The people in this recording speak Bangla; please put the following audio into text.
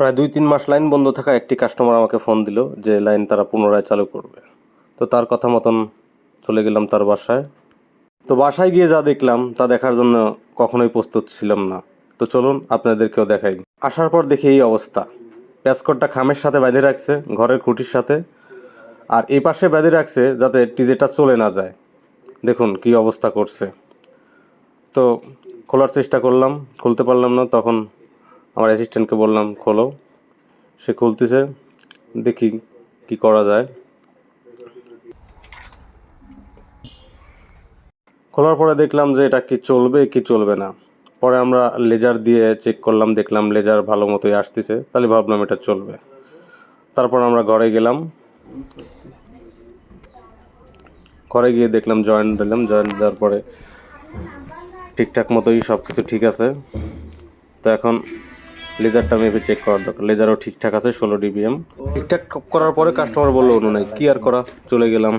প্রায় ২-৩ মাস লাইন বন্ধ থাকা একটি কাস্টমার আমাকে ফোন দিল যে লাইন তারা পুনরায় চালু করবে। তো তার কথা মতন চলে গেলাম তার বাসায়। তো বাসায় গিয়ে যা দেখলাম তা দেখার জন্য কখনোই প্রস্তুত ছিলাম না। তো চলুন আপনাদেরকেও দেখাই। আসার পর দেখি এই অবস্থা। প্যাসকটটা খামের সাথে বেঁধে রাখছে, ঘরের খুঁটির সাথে, আর এই পাশে বেঁধে রাখছে যাতে টিজেটা চলে না যায়। দেখুন কি অবস্থা করছে। তো খোলার চেষ্টা করলাম, খুলতে পারলাম না। তখন আমার অ্যাসিস্ট্যান্টকে বললাম খোলো। সে খুলতেছে, দেখি কি করা যায়। খোলার পরে দেখলাম যে এটা কি চলবে কি চলবে না। পরে আমরা লেজার দিয়ে চেক করলাম, দেখলাম লেজার ভালো মতোই আসতেছে, তাহলে ভাবলাম এটা চলবে। তারপর আমরা ঘরে গেলাম, ঘরে গিয়ে দেখলাম জয়েন্ট দিলাম, জয়েন্ট দেওয়ার পরে ঠিকঠাক মতোই সব কিছু ঠিক আছে। তো এখন লেজারটা মেপে চেক করার দরকার। লেজারও ঠিকঠাক আছে, 16 dBm। ঠিকঠাক করার পরে কাস্টমার বললো অন্য নাই, কি আর করা, চলে গেলাম।